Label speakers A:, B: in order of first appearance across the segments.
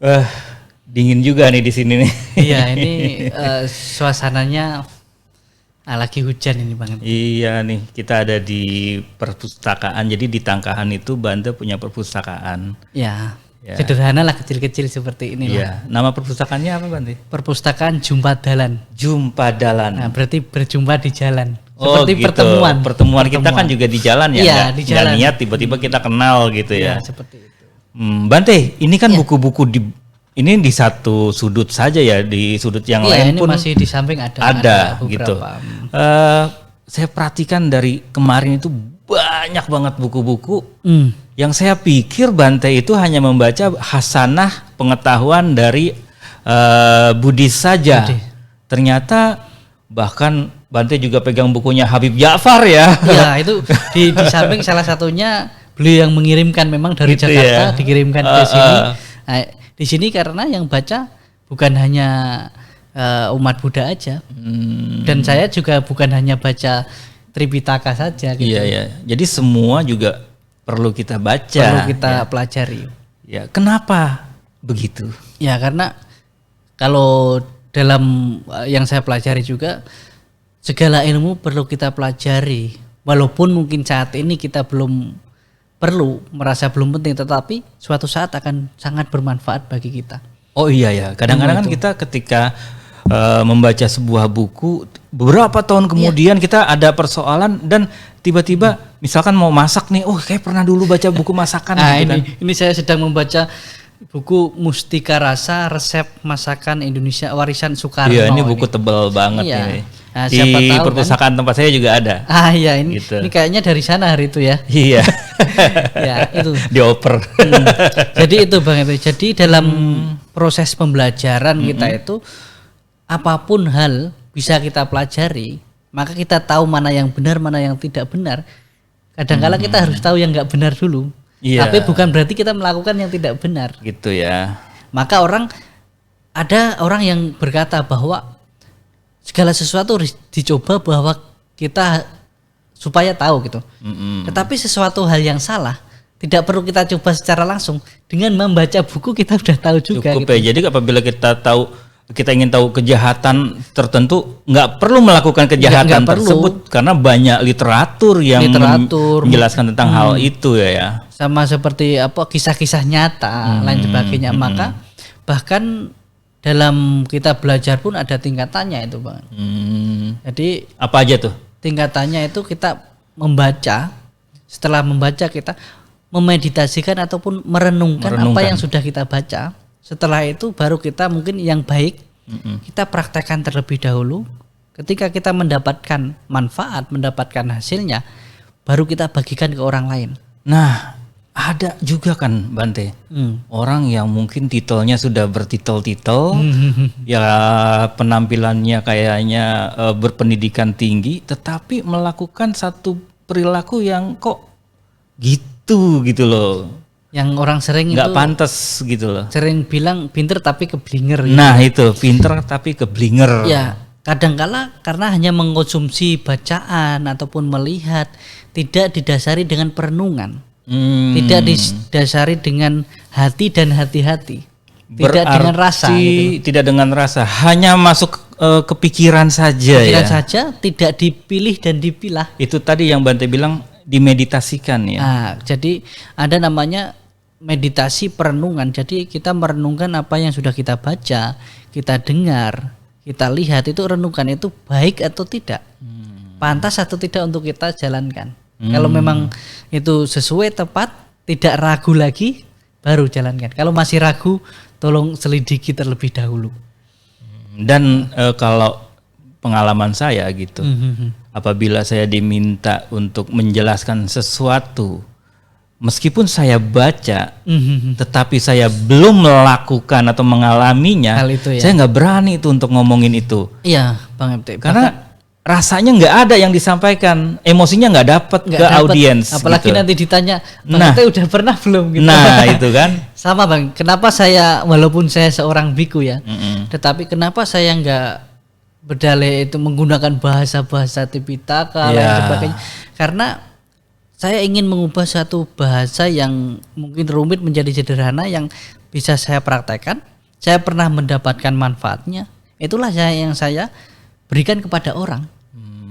A: Eh, dingin juga nih di sini nih.
B: Iya, ini suasananya lagi hujan ini Bang.
A: Iya nih, kita ada di perpustakaan. Jadi di Tangkahan itu Bante punya perpustakaan.
B: Ya,
A: Ya.
B: sederhana lah, kecil-kecil seperti ini lah.
A: Iya. Nama perpustakaannya apa Bante?
B: Perpustakaan Jumpa Dalan.
A: Jumpa Dalan.
B: Nah, berarti berjumpa di jalan.
A: Oh,
B: Seperti
A: gitu. Pertemuan kita kan juga di jalan ya.
B: Iya, di
A: Nggak
B: jalan.
A: niat tiba-tiba kita kenal gitu ya.
B: Iya, seperti itu.
A: Bante, ini kan buku-buku ini di satu sudut saja ya, di sudut yang
B: Iya,
A: lain
B: ini
A: pun
B: masih di samping ada
A: gitu.
B: beberapa.
A: Saya perhatikan dari kemarin itu banyak banget buku-buku yang saya pikir Bante itu hanya membaca hasanah pengetahuan dari Buddhis saja. Ternyata bahkan Bante juga pegang bukunya Habib Ja'far ya.
B: Ya, itu di samping salah satunya beliau yang mengirimkan memang dari
A: Gitu
B: Jakarta
A: ya.
B: dikirimkan ke sini. Nah, di sini karena yang baca bukan hanya umat Buddha aja. Dan saya juga bukan hanya baca Tripitaka saja gitu.
A: Iya ya. Jadi semua juga perlu kita baca.
B: Perlu kita pelajari.
A: Ya, kenapa begitu?
B: Ya, karena kalau dalam yang saya pelajari juga segala ilmu perlu kita pelajari. Walaupun mungkin saat ini kita belum perlu, merasa belum penting, tetapi suatu saat akan sangat bermanfaat bagi kita.
A: Oh iya ya, kadang-kadang kan kita ketika membaca sebuah buku beberapa tahun kemudian kita ada persoalan dan tiba-tiba misalkan mau masak nih, oh kayak pernah dulu baca buku masakan
B: Nah,
A: gitu kan.
B: ini saya sedang membaca buku Mustika Rasa Resep Masakan Indonesia Warisan Soekarno.
A: Iya, ini buku tebal banget
B: Iya.
A: ini.
B: Nah,
A: di
B: siapa tahu
A: perpustakaan tempat saya juga ada.
B: Iya, ini
A: Gitu.
B: ini kayaknya dari sana hari itu ya.
A: Iya.
B: Ya, itu.
A: Dioper.
B: Jadi itu Bang Epi. Jadi dalam proses pembelajaran kita itu apapun hal bisa kita pelajari, maka kita tahu mana yang benar, mana yang tidak benar. Kadang-kala kita harus tahu yang nggak benar dulu.
A: Iya.
B: Tapi bukan berarti kita melakukan yang tidak benar.
A: Gitu ya.
B: Maka ada orang yang berkata bahwa segala sesuatu harus dicoba bahwa kita supaya tahu gitu. Tetapi sesuatu hal yang salah tidak perlu kita coba secara langsung. Dengan membaca buku kita sudah tahu juga.
A: Cukup
B: Gitu.
A: ya. Jadi apabila kita ingin tahu kejahatan tertentu, nggak perlu melakukan kejahatan
B: Nggak perlu.
A: tersebut karena banyak literatur yang menjelaskan tentang hal itu ya.
B: Sama seperti kisah-kisah nyata lain sebagainya. Maka bahkan dalam kita belajar pun ada tingkatannya itu Bang. Jadi
A: Apa aja tuh?
B: tingkatannya itu kita membaca, setelah membaca kita memeditasikan ataupun merenungkan apa yang sudah kita baca. Setelah itu baru kita mungkin yang baik kita praktekkan terlebih dahulu. Ketika kita mendapatkan manfaat, mendapatkan hasilnya, baru kita bagikan ke orang lain.
A: Nah, ada juga kan Bante, orang yang mungkin titelnya sudah bertitel-titel, ya penampilannya kayaknya berpendidikan tinggi, tetapi melakukan satu perilaku yang kok gitu loh,
B: Yang orang sering
A: nggak
B: itu
A: pantas gitu loh.
B: sering bilang pinter tapi keblinger. Gitu.
A: Nah itu pinter tapi keblinger.
B: Ya, kadangkala karena hanya mengkonsumsi bacaan ataupun melihat, tidak didasari dengan perenungan. Tidak didasari dengan hati dan hati-hati. Tidak dengan rasa. Gitu.
A: Tidak dengan rasa, hanya masuk ke pikiran saja.
B: Pikiran
A: ya.
B: saja, tidak dipilih dan dipilah.
A: Itu tadi yang Bante bilang dimeditasikan ya.
B: Nah, jadi ada namanya meditasi perenungan. Jadi kita merenungkan apa yang sudah kita baca, kita dengar, kita lihat, itu renungkan itu baik atau tidak. Pantas atau tidak untuk kita jalankan. Kalau memang itu sesuai, tepat, tidak ragu lagi, baru jalankan. Kalau masih ragu, tolong selidiki terlebih dahulu.
A: Dan kalau pengalaman saya gitu, apabila saya diminta untuk menjelaskan sesuatu, meskipun saya baca, tetapi saya belum melakukan atau mengalaminya,
B: Hal itu ya.
A: saya nggak berani itu untuk ngomongin itu.
B: Iya, Bang MT.
A: Karena rasanya nggak ada yang disampaikan, emosinya nggak dapat ke audiens.
B: Apalagi
A: gitu.
B: nanti ditanya, Bang MT udah pernah belum? Gitu.
A: Nah itu kan.
B: Sama Bang, kenapa saya walaupun saya seorang biku ya, tetapi kenapa saya nggak berdalih itu menggunakan bahasa-bahasa Tipitaka lain sebagainya? Karena saya ingin mengubah satu bahasa yang mungkin rumit menjadi sederhana yang bisa saya praktekkan, saya pernah mendapatkan manfaatnya, itulah yang saya berikan kepada orang.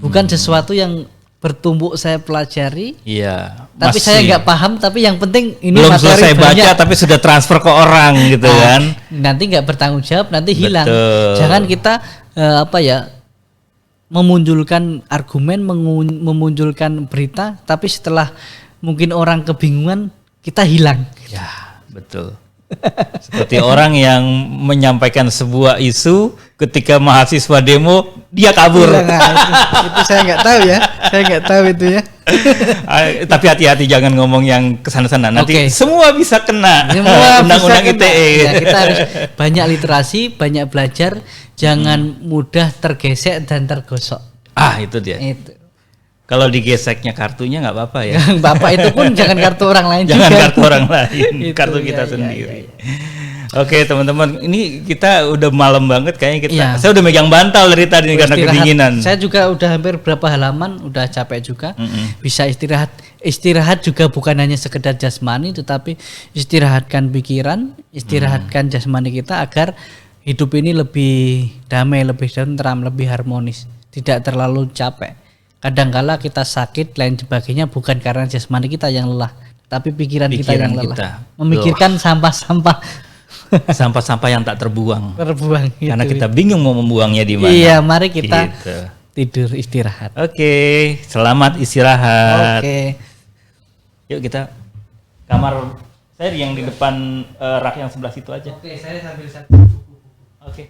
B: Bukan sesuatu yang bertumbuk saya pelajari,
A: iya,
B: tapi saya nggak paham, tapi yang penting ini
A: belum
B: materi
A: selesai
B: banyak.
A: baca tapi sudah transfer ke orang gitu kan.
B: Nanti nggak bertanggung jawab, nanti hilang.
A: Betul.
B: Jangan kita memunculkan argumen, memunculkan berita, tapi setelah mungkin orang kebingungan kita hilang.
A: Ya, betul. Seperti orang yang menyampaikan sebuah isu ketika mahasiswa demo dia kabur.
B: Itu saya nggak tahu ya, saya nggak tahu itu ya.
A: Tapi hati-hati jangan ngomong yang kesana-sana. Nanti semua bisa kena undang-undang ITE.
B: Ya, kita harus banyak literasi, banyak belajar, jangan mudah tergesek dan tergosok.
A: Itu dia.
B: Itu.
A: Kalau digeseknya kartunya nggak apa-apa ya.
B: Bapak itu pun jangan kartu orang lain
A: jangan
B: juga.
A: Kartu orang lain,
B: Itu,
A: kartu kita sendiri. Oke teman-teman, ini kita udah malam banget kayaknya kita. Saya udah megang bantal dari tadi nih karena kedinginan.
B: Saya juga udah hampir berapa halaman, udah capek juga. Bisa istirahat. Istirahat juga bukan hanya sekedar jasmani, tetapi istirahatkan pikiran, istirahatkan jasmani kita agar hidup ini lebih damai, lebih tentram, lebih harmonis, tidak terlalu capek. Kadangkala kita sakit lain sebagainya bukan karena jasmani kita yang lelah, tapi pikiran kita yang lelah. Memikirkan sampah-sampah
A: yang tak terbuang. Karena
B: gitu.
A: kita bingung mau membuangnya di mana.
B: Iya, mari kita tidur istirahat.
A: Oke, selamat istirahat.
B: Oke.
A: Yuk kita kamar saya yang di depan rak yang sebelah situ aja.
B: Oke, saya sambil
A: Oke.